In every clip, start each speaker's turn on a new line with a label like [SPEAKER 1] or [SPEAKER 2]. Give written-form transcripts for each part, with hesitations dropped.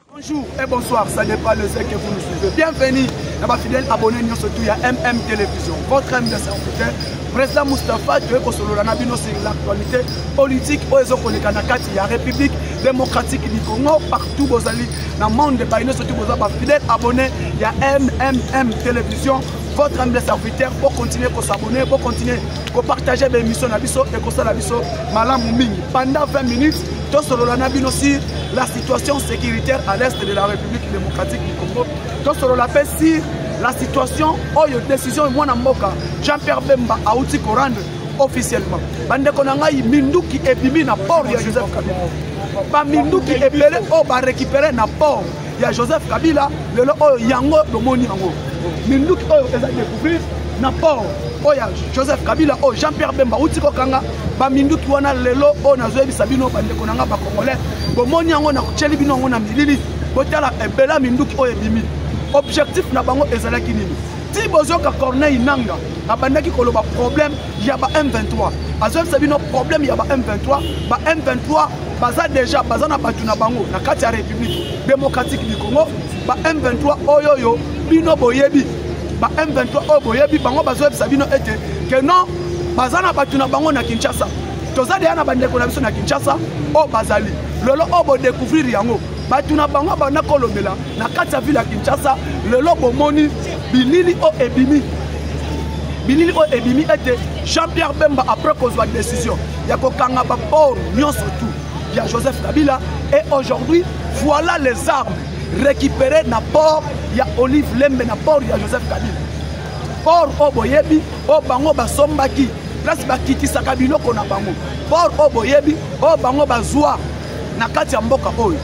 [SPEAKER 1] Bonjour et bonsoir, ça n'est pas le seul que vous nous suivez. Bienvenue à ma fidèle abonné, nous surtout il y a MM Télévision. Votre M de serviteur, Président Moustapha, tu es sur l'actualité politique au il y a République démocratique du Congo, partout aux alliés, dans le monde de Baïno, surtout aux fidèles abonnés, il y a MM Télévision. Votre M de serviteur pour continuer à s'abonner, pour continuer à partager mes émissions et que ça la biso malam mingi. Pendant 20 minutes, tout sur aussi la situation sécuritaire à l'est de la République démocratique du Congo. Tout sur la paix si la situation ou une décision moi Mboka Jean-Pierre Bemba a outil qu'on rendre officiellement. Bande konangai Minduki et Bimi na port ya Joseph Kabila. Ba Minduki et Belé o ba récupérer na port ya Joseph Kabila le o yango domoni yango. Minduki o eza découvrir na port oya Joseph Kabila o Jean-Pierre Bemba outil ko kanga ba Minduki wana lelo o nazo ebisa bino bande konanga ba congolais bomoni yango na kucheli bino yango na milili botala ebela Minduki o ebimi. Objectif na bango ezalaki nini? Si bozoka Corneille Nanga abandaki koloba problème ya ba M23 azo sabino problème ya ba M23 baza déjà baza na batu na bango na kati ya République démocratique du Congo ba M23 oyoyo bino boyebi ba M23 o boyebi bango bazo sabino ete que non baza na batu na bango na Kinshasa toza de na bandeko na biso na Kinshasa o bazali lolo o bo découvrir yango batu na bango bana kolobela na kati ya ville ya Kinshasa lelo bomoni bilili o ebimi ete Jean-Pierre Bemba après kozwa décision ya kokanga ba port nyonso tout ya Joseph Kabila et aujourd'hui voilà les armes récupérées na port ya Olive Lembe na port ya Joseph Kabila port o boyebi o bango basombaki place bakitisaka biloko na bango port o boyebi o bango bazwa na kati ya mboka oyo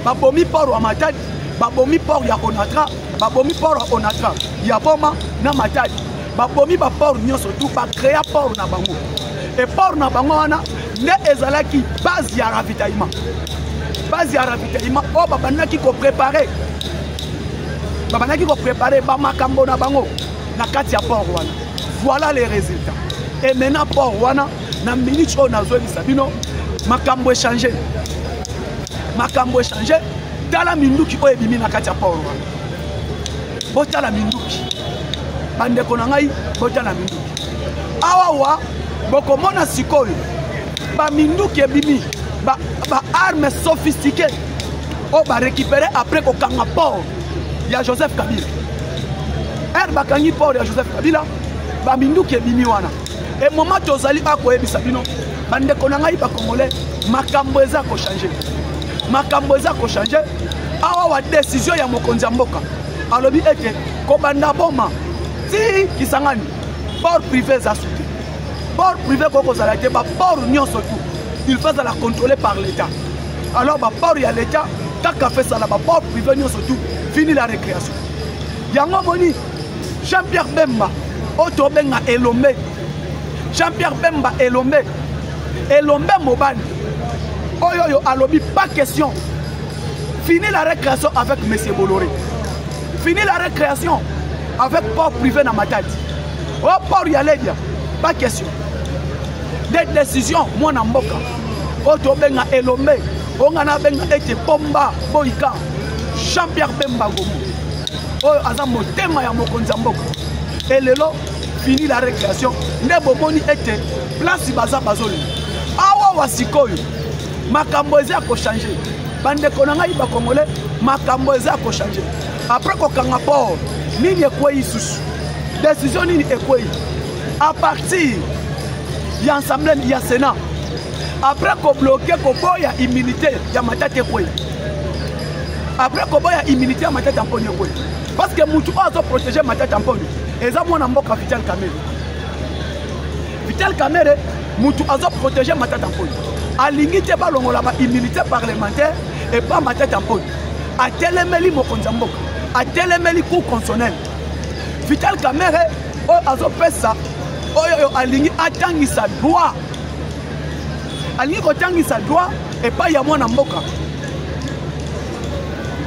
[SPEAKER 1] babomi port wa Matadi babomi port ya Onatra babomi port ya Onatra ya Boma na Matadi babomi ba port nyonso tout ba créer port na bango et port na bango wana ne ezalaki base ya ravitaillement o babandaki ko préparer ba makambo na bango na kati ya port wana. Voilà les résultats et maintenant port wana na minute o nazo bisabino makambo échanger tala Minduki o ebimi na kati ya port wana botala Minduki bande konangai botala Minduki awawa bokomona sikoyo ba Minduki ebimi ba armes sophistiquées o ba récupérer après ko kanga port ya Joseph Kabila bakangi port ya Joseph Kabila ba Minduki ebimi wana et moment tozali ako ebisa bino bande konangai ba congolais makambo eza ko changer awa wa décision ya mokonzi ya mboka alobi ete kobanda boma ti kisangani port privé za soute port privé koko zala te ba port nyonso tout il faut la contrôler par l'état alors ba port ya l'état kaka fait ça la ba port privé nyonso tout fini la récréation yango moni Jean-Pierre Bemba oto benga Elombe Jean-Pierre Bemba Elombe Mobani oyoyo alobi pas question. Fini la récréation avec M. Bolloré. Fini la récréation avec port privé dans Matadi. Oh, port Yaledia, pas question. Des décisions, moi na mboka. Oto benga Elombe, ongana benga ete Pomba, Boika, Jean-Pierre Bemba Gomu. Oh, azamo tema ya mokonzi mboka. Et lelo, fini la récréation. Nebo boni ete place baza bazoli. Awa wasikoyo. Makambo eza ko changer. Bande konangai ba congolais makambo eza ko changer. Après ko kanga port, nini ekwe isusu. Décision nini ekwe. À partir il y a Assemblée, il y a Sénat. Après qu'on bloque, il y a immunité, il y a Matata Koué. Après qu'on il y a immunité, il y a Matata Tamponio Koué. Parce que Moutou a protégé Matata Tamponio. Et ça, moi, je suis Vital Kamere. Vital Kamere, Moutou a protégé Matata Tamponio. A l'unité, il y a immunité parlementaire et pas Matata Tamponio. A téléméli Mokonzamboka. A téléméli cour constitutionnel. Vital Kamere, a fait ça. A l'unité, a sa droit. Alingi kotangi sa droit et pas ya mwana mboka.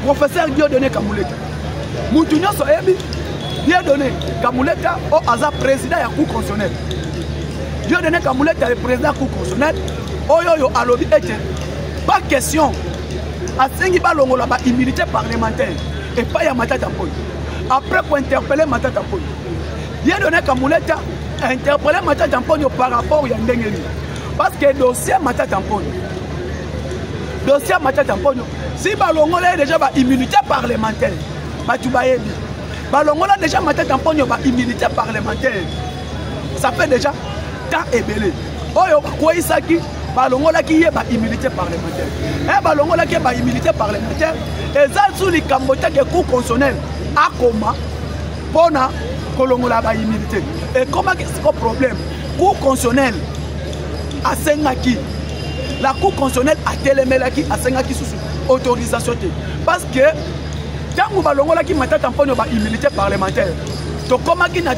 [SPEAKER 1] Professeur Dieudonné Kamuleta. Mutu nyonso ebi Dieudonné Kamuleta o aza président ya cour constitutionnelle. Dieudonné Kamuleta le président cour constitutionnelle. Oyo alobi ete pas question. Asengi balongola ba immunité parlementaire et pas ya Matata Mponyo. Après pour interpeller Matata Mponyo. Dieudonné Kamuleta a interpellé Matata Mponyo par rapport ya ndengeli. Parce que le dossier Matata Mponyo, si Balongola est déjà immunité parlementaire, Balongola déjà Matata Mponyo immunité parlementaire, ça fait déjà temps et belé. Oyo quoi ça qui Balongola qui est immunité parlementaire. Et Balongola qui est immunité parlementaire, et ça sous les cambotais de cour constitutionnel à comment pour na Kolongola immunité. Et comment c'est le problème? Cour constitutionnelle à Sengaki, la Cour constitutionnelle a télémélaki à Sengaki sous autorisation. Parce que quand vous avez Matata Mponyo immunité parlementaire, donc comment il y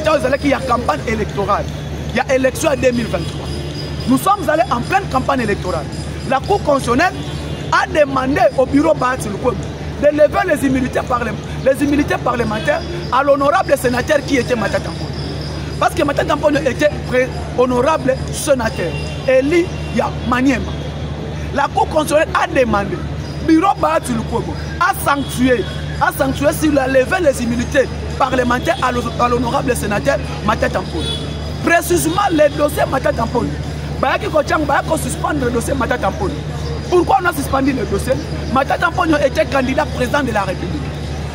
[SPEAKER 1] a campagne électorale, il y a élection en 2023. Nous sommes allés en pleine campagne électorale. La Cour constitutionnelle a demandé au bureau de lever les immunités parlementaires à l'honorable sénateur qui était Matata Mponyo. Parce que Matata Mponyo était honorable sénateur. Eli ya Maniema. La Cour constitutionnelle a demandé bureau a sanctué sur la levée des immunités parlementaires à l'honorable sénateur Matata Mponyo. Précisément le dossier Matata Mponyo. Il suspendre le dossier Matata Mponyo. Pourquoi on a suspendu le dossier? Matata Mponyo était candidat président de la République.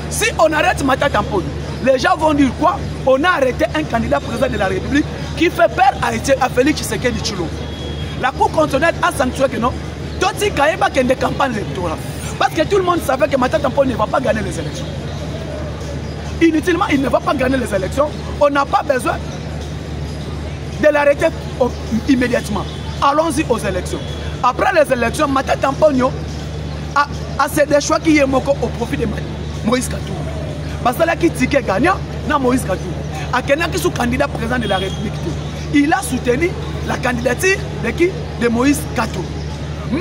[SPEAKER 1] Si on arrête Matata Mponyo, les gens vont dire quoi? On a arrêté un candidat président de la République qui fait peur à Félix Tshisekedi Tshilombo. La Cour constitutionnelle a sanctionné que non, Toti Kaïba qui est des campagnes électorales. Parce que tout le monde savait que Matata Mponyo ne va pas gagner les élections. Inutilement, il ne va pas gagner les élections. On n'a pas besoin de l'arrêter immédiatement. Allons-y aux élections. Après les élections, Matata Mponyo a fait des choix qui est au profit de Moïse Katumbi. Parce que là, qui ticket gagnant, non Moïse Katumbi. À quelqu'un qui est candidat président de la République. Il a soutenu la candidature de qui? De Moïse Katumbi. Mais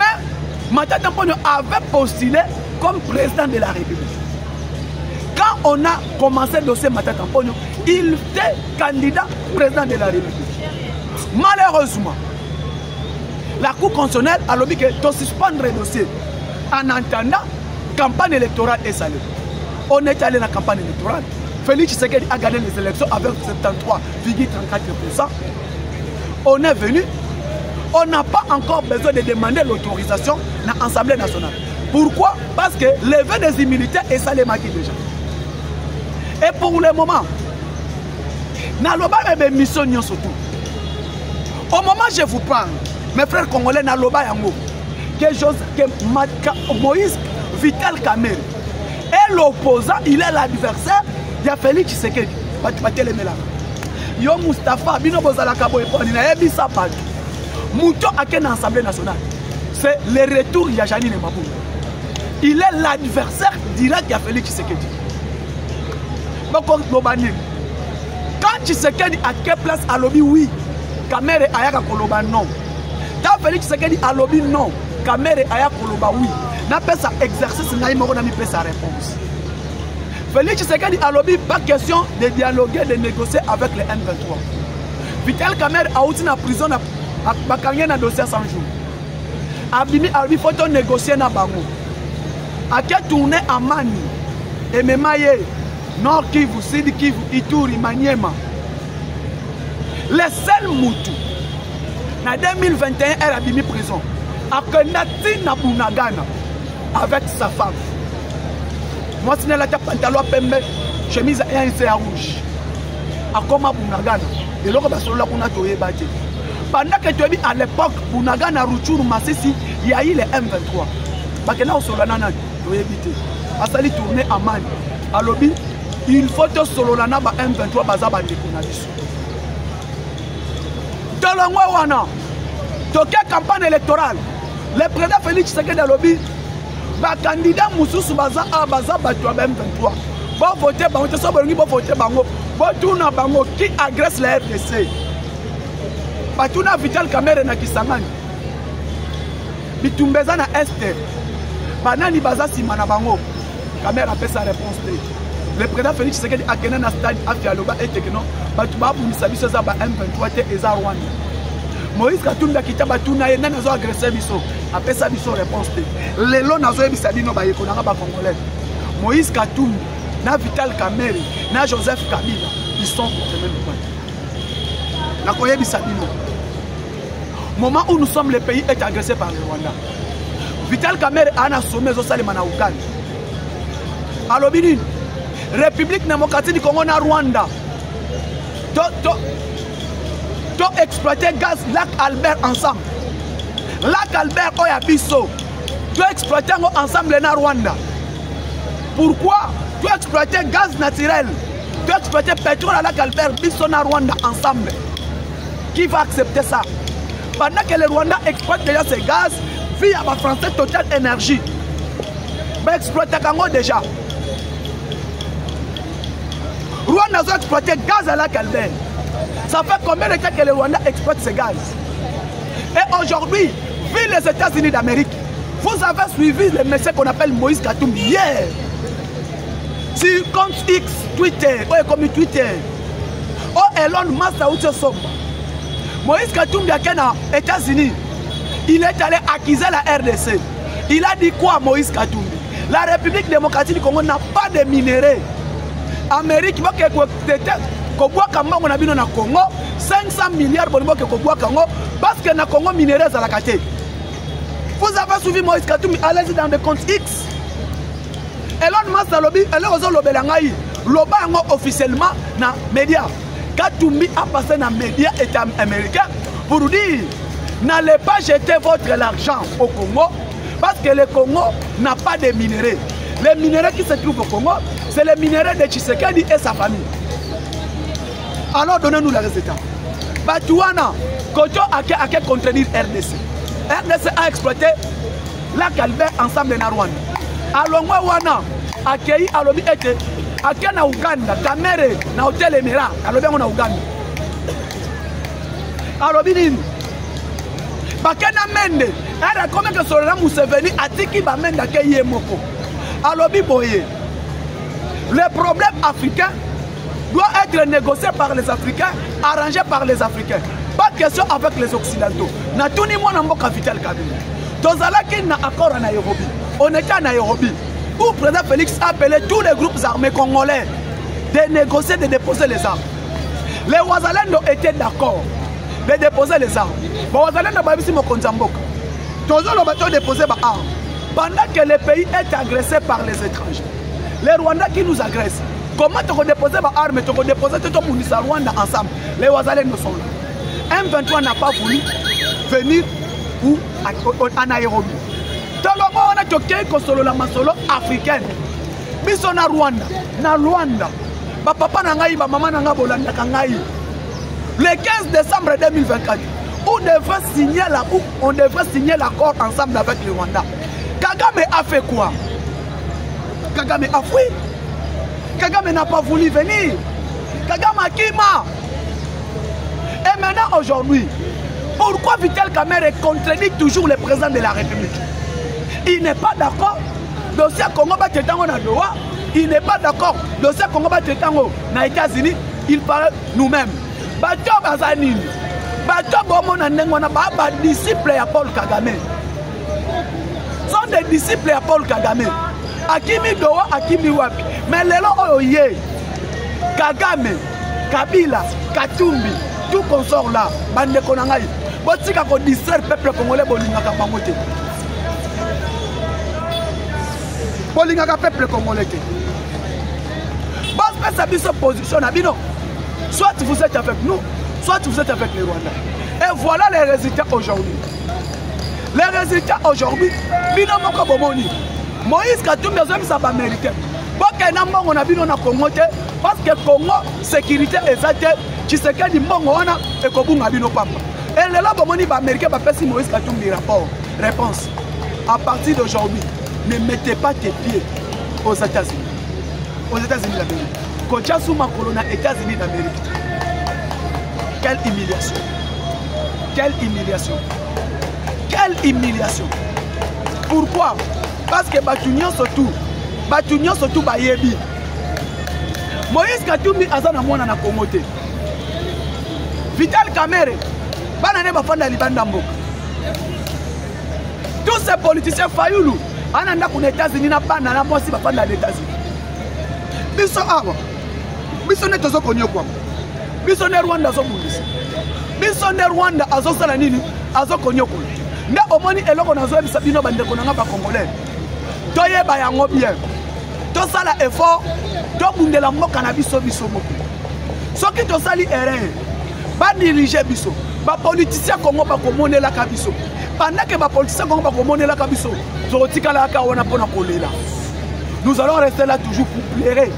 [SPEAKER 1] Matata Mponyo avait postulé comme président de la République. Quand on a commencé le dossier Matata Mponyo, il était candidat président de la République. Malheureusement, la Cour constitutionnelle a lobby que de suspendre le dossier en attendant la campagne électorale est salée. On est allé dans la campagne électorale. Félix Tshisekedi a gagné les élections avec 73,34%. On est venu. On n'a pas encore besoin de demander l'autorisation dans l'Assemblée nationale. Pourquoi? Parce que lever des immunités est ça les maquis déjà. Et pour le moment, dans le mission surtout. Au moment où je vous parle, mes frères congolais, dans que Moïse Vital Kamere est l'opposant, il est l'adversaire. Il y a Félix Tshisekedi. Yo Moustapha, Bino Bozala Kabo et Paulina, Ebisa Pad. Mouto a qu'une Assemblée nationale. C'est le retour de Janine Mabou. Il est l'adversaire direct de Félix Tshisekedi. Quand Tshisekedi a quelle place à lobby, oui. Kamere Ayaka Koloba, non. Quand Félix Tshisekedi a lobby, non. Kamere Ayaka Koloba, oui. N'a pas ça exercice, n'a pas sa réponse. Félix Tshisekedi a lobby, pas question de dialoguer, de négocier avec les M23. Vital Kamere a aussi en prison, a gagné un dossier 100 jours. Abimi il faut négocier na bango. A qui tourné à Mani, et Memaye, Nord Kivu, Sud Kivu, Ituri, Maniema. Les seuls Moutou, en 2021, elle a mis prison. A Kenati na Bunagana, avec sa femme. Moi, si je suis pantalon pembe, chemise et un rouge. A Koma Bunagana. Et là, on a toyé bâti. Pendant que tu es à l'époque, Bounaga, Naruchuru, Massissi, il y a eu les M23. Bakena au Solana, tu es évité. Asali tourner à Mani. À lobby, il faut que Solana ba M23 bazaba déconabiso. Dans le mois wana, toqué campagne électorale, le président Félix Tshisekedi de lobby, ba candidat Moussous baza a bazaba M23. Bon voter, bon voter, bon voter, bon tourner bango qui agresse la RDC. Batuna Vital Kamere na Kisangani. Bitumbeza na Este. Banani baza simana bango. Kamera fait sa réponse. Le président Félix Tshisekedi a gagné na stade Afialoba et Tekeno. Batuba Bunisa biso za ba M23 te eza Rwanda. Moïse Katumbi kita batuna ye nana zo agresser biso. Après ça biso réponse te. Lelo nazo ebisa bino ba yekonanga ba congolais. Moïse Katumbi na Vital Kamere na Joseph Kabila ils sont contre le même point. La Koye Bissabino. Moment où nous sommes, le pays est agressé par le Rwanda. Vital Kamere a assommé Zosalimana Ouganda. Alors, Bini, République démocratique du Congo na Rwanda. To exploiter gaz lac Albert ensemble. Lac Albert Oya Bisso. To exploiter ensemble na Rwanda. Pourquoi? To exploiter gaz naturel. To exploiter pétrole à lac Albert Bisso na Rwanda ensemble. Qui va accepter ça? Pendant que le Rwanda exploite déjà ses gaz via la français Total Énergie. Mais exploite déjà. Rwanda a exploité gaz à la Calvaire. Ça fait combien de temps que le Rwanda exploite ses gaz? Et aujourd'hui, vu les États-Unis d'Amérique, vous avez suivi le monsieur qu'on appelle Moïse Katumbi hier. Sur compte X, Twitter, comme Twitter. Oh, Elon Musk a oublié ça. Moïse Katumbi aux États-Unis, il est allé accuser la RDC. Il a dit quoi Moïse Katumbi? La République démocratique du Congo n'a pas de minerais. Amérique, on a 500 milliards parce que le Congo minerais à la carte. Vous avez suivi Moïse Katumbi, allez-y dans le compte X. Elon Musk a lobby, officiellement dans les médias. Katumbi a passé dans les médias américains pour dire n'allez pas jeter votre argent au Congo parce que le Congo n'a pas de minerais. Les minerais qui se trouvent au Congo, c'est les minerais de Tshisekedi et sa famille. Alors donnez-nous les résultats. Batouana, Koto a contredire RDC. RDC a exploité la Calvaire ensemble de Rwanda. Alors moi, Wana a accueilli à l'objet été. Akia na Uganda, Kamere na Hotel Emira, alobi na Uganda. Alobi nini? Bakena mende, era comme que Solana Museveni atiki ba mende ke yemoko. Alobi boye. Le problème africain doit être négocié par les Africains, arrangé par les Africains. Pas de question avec les Occidentaux. Na tuni mwana mboka Vital Kabila. Tozalaki na accord à Nairobi. On était à Nairobi. Où le président Félix a appelé tous les groupes armés congolais de négocier, de déposer les armes. Les Ouazalendo étaient d'accord de déposer les armes. Les Ouazalendo ont dit toujours le bateau déposer les armes. Pendant que le pays est agressé par les étrangers, les Rwandais qui nous agressent, comment tu peux déposer les armes et tu peux déposer tout le monde Rwanda ensemble? Les Ouazalendo sont là. M23 n'a pas voulu venir à Nairobi. Tolomo on a toqué kosolo la masolo africaine. Biso na Rwanda, ba papa na ngai ba maman na nga bolanda kangai. Le 15 décembre 2024, on devrait signer l'accord ensemble avec le Rwanda. Kagame a fait quoi? Kagame a fui. Kagame n'a pas voulu venir. Kagame a kima. Et maintenant aujourd'hui, pourquoi Vital Kamere contredit toujours le président de la République? Il n'est pas d'accord. Dossier Congo va Tétango na Doha. Il n'est pas d'accord. Dossier Congo va Tétango na États-Unis. Il parle nous-mêmes. Bato Bazanine. Bato Bomona Nengwana ba disciples à Paul Kagame. Sont des disciples à Paul Kagame. Akimi Doha, Akimi Wapi. Mais les gens oye. Kagame, Kabila, Katumbi, tout consort là. Bande Konangai. Botika ko distraire peuple congolais bolinga kabangote. Bolingaka peuple congolais. Bon, ça sa position. Soit vous êtes avec nous, soit vous êtes avec les Rwandais. Et voilà les résultats aujourd'hui. Les résultats aujourd'hui, Binomoko Bomoni. Moïse Katumbi a mis sa américaine. Parce que on a vu dans Congo, parce que Congo, sécurité exacte, tu sais qu'il y a des Mongo et Kobunga Bino Papa. Et là, Bomoni américain va faire si Moïse Katumbi rapport. Réponse. À partir d'aujourd'hui, ne mettez pas tes pieds aux États-Unis. Aux États-Unis d'Amérique. Kocha Souma Colonna, États-Unis d'Amérique. Quelle humiliation. Quelle humiliation. Quelle humiliation. Pourquoi? Parce que Batunion surtout Bayebi. Moïse Katumbi Azana Mwana na Komote. Vital Kamere. Banane Bafanda Libanda Mboka. Tous ces politiciens Fayoulou. Ananda pour les États-Unis n'a pas na moisi Bafanda les États-Unis. Biso Awa. Biso ne tozo konyo kwa. Biso ne Rwanda zo bundisi. Biso ne Rwanda azo sala nini? Azo konyo kwa. Nda omoni eloko na zo ebisa bino bandeko na ba Congolais. Toyeba yango bien. To sala effort, to bundela mboka na biso moko. Soki to sali erreur, ba diriger biso, ba politicien Congo ba komonela ka biso. Pendant que ba politicien Congo ba komonela ka biso, to tikala ka wana pona kolela. Nous allons rester là toujours pour pleurer.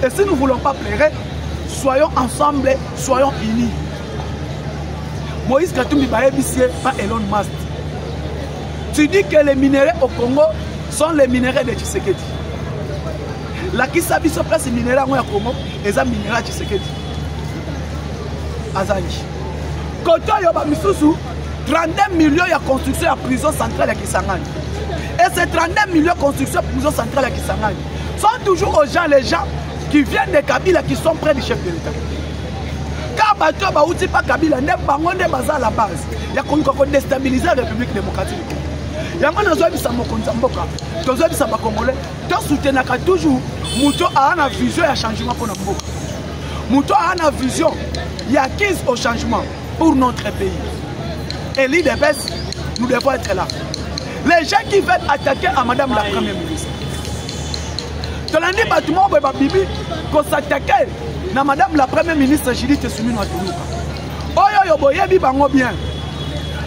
[SPEAKER 1] Et si nous ne voulons pas pleurer, soyons ensemble, soyons unis. Moïse Katumbi Bayebisie, pas Elon Musk. Tu dis que les minéraux au Congo sont les minéraux de Tshisekedi. La Kisabi se place les minéraux au Congo et les minéraux de Tshisekedi. Azanji. Koto Yoba Misusu, 32 millions de construction à prison centrale à Kisangani. Et ces 32 millions de construction à prison centrale à Kisangani sont toujours aux gens, les gens qui viennent de Kabila qui sont près du chef de l'État. Car Bato Baouti pas Kabila, n'est pas à la base. Il y a qu'on déstabiliser la République démocratique du Congo. Il y a un besoin de Samokonzamboka, besoin de Sabakomolais, tu soutiens toujours, Mouto a une vision et changement pour notre monde. Mouto a une vision, il y a 15 au changement pour notre pays. Et l'idée baisse, nous devons être là. Les gens qui veulent attaquer à Madame la Première ministre. Tu l'as dit, Batoumo, Bibi, qu'on s'attaquait à Madame la Première ministre, Judith Suminwa Tuluka. Oyo yo boyebi bango bien.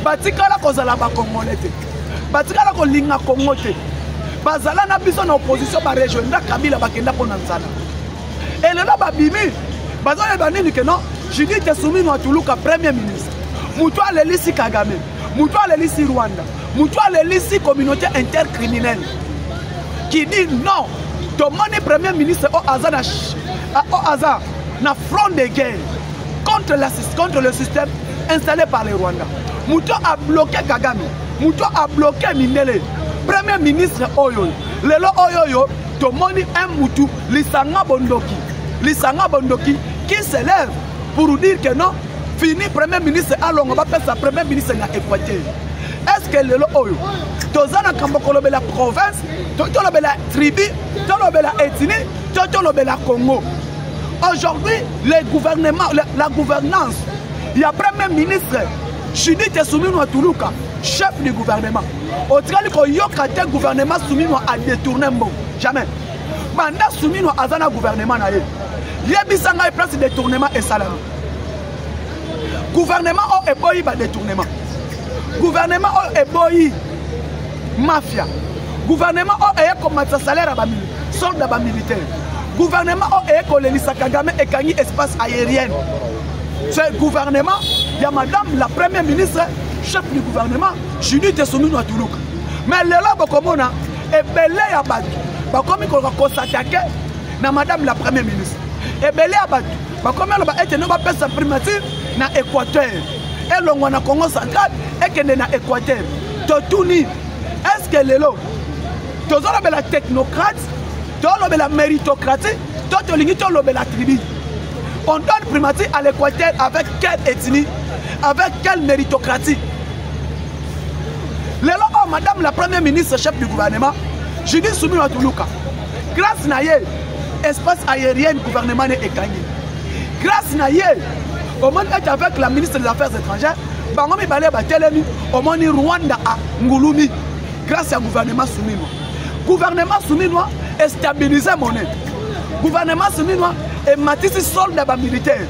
[SPEAKER 1] Batikala kozala ba Congolais. Batikala ko linga Congo te. Bazala na biso na opposition ba région nda Kabila bakenda pona nzala. Et là ba bimi, bazala ba nini que non, Judith Suminwa Tuluka Premier ministre. Muto alelisi Kagame, muto alelisi Rwanda, muto alelisi communauté intercriminelle. Qui dit non, demandez Premier ministre au hasard na front de guerre contre le système installé par les Rwandais. Mouto a bloqué Kagame, Mouto a bloqué Mindele. Premier ministre Oyo, Lelo Oyoyo, Tomoni un Moutou, Lisanga Bondoki, qui s'élève pour dire que non, fini Premier ministre, alors on va faire sa Premier ministre na Équateur. Est-ce que Lelo Oyo, Tozana Kambokolobe la province, Totolobe la tribu, Totolobe la ethnie, Totolobe la Congo. Aujourd'hui, les gouvernements, la gouvernance, il y a Premier ministre, Judith Suminwa Tuluka, chef du gouvernement. Au travail qu'il y a un gouvernement Suminwa a détourné bon. Jamais. Mandat Suminwa a un gouvernement. Il y a un place de détournement et salaire. Gouvernement est boy détournement. Gouvernement est boy mafia. Gouvernement est comme un salaire à soldat militaire. Gouvernement est comme l'Elisa Kagame et Kangi espace aérien. Ce gouvernement, il y a madame la première ministre, chef du gouvernement, Judith Suminwa Tuluka. Mais le là, comme est belé à battre. Comme il faut s'attaquer à madame la première ministre. Et belé à battre. Comme elle va être nommée sa primature dans l'Équateur. Et l'on a Congo central et qu'elle est dans l'Équateur. Est-ce que le lot, tu as la technocrate, tu as la méritocratie, tu as la tribu. On donne primature à l'Équateur avec quelle ethnie, avec quelle méritocratie. Le lot, madame la première ministre, chef du gouvernement, Judith Suminwa Tuluka, grâce à espace aérien gouvernement est gagné. Grâce à au monde est avec la ministre des Affaires étrangères, Bangomi Balé Batelemi, au monde Rwanda à Ngulumi, grâce au gouvernement Suminwa. Gouvernement Suminwa est stabilisé monnaie. Gouvernement Suminwa est matissé soldat militaire.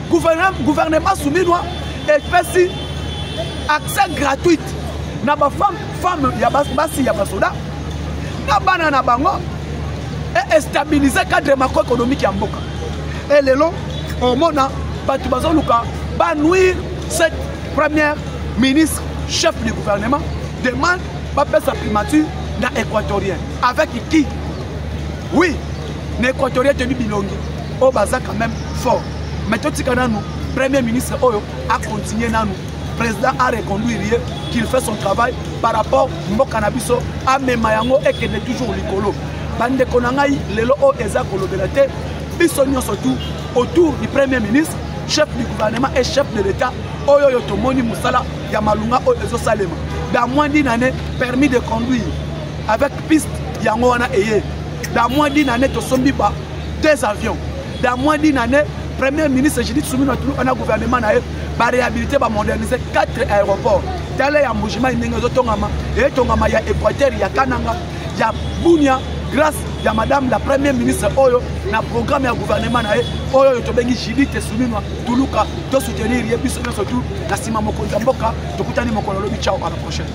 [SPEAKER 1] Gouvernement Suminwa espèce accès gratuit na ba femme ya basi ya basoda na bana na bango et stabiliser cadre macroéconomique ya mboka. Et lelo au mona batu bazoluka ba nuire cette première ministre chef du gouvernement demande ba faire sa primature dans équatorien avec qui? Oui, l'équatorien tenu bilongi au baza quand même fort. Mais tout ce qu'on a nous premier ministre Oyo a continué dans nous. Le président a reconduit qu'il fait son travail par rapport au cannabis à Memayango et qu'il est toujours l'icolo. Bande Konangaï, lelo o eza kolobelate, bisognon surtout autour du premier ministre, chef du gouvernement et chef de l'État, Oyo Yotomoni Moussala, Yamalunga Oyo Salema. Dans moins d'une année, permis de conduire avec piste Yangoana Eye. Dans moins d'une année, tu sommes pas 2 avions. Dans moins d'une année, premier ministre Judith Soumino on a gouvernement va réhabiliter, va moderniser 4 aéroports. Tel est Moujima, il y a Équateur, il y a Kananga, il y a Bounia, grâce à madame la première ministre Oyo, na programme du gouvernement, Oyo Tobengi Judith Soumino, Toulouka, de soutenir, et puis surtout, la Sima Mokonzamboka, Tokutani Mokonolobi, ciao, à la prochaine.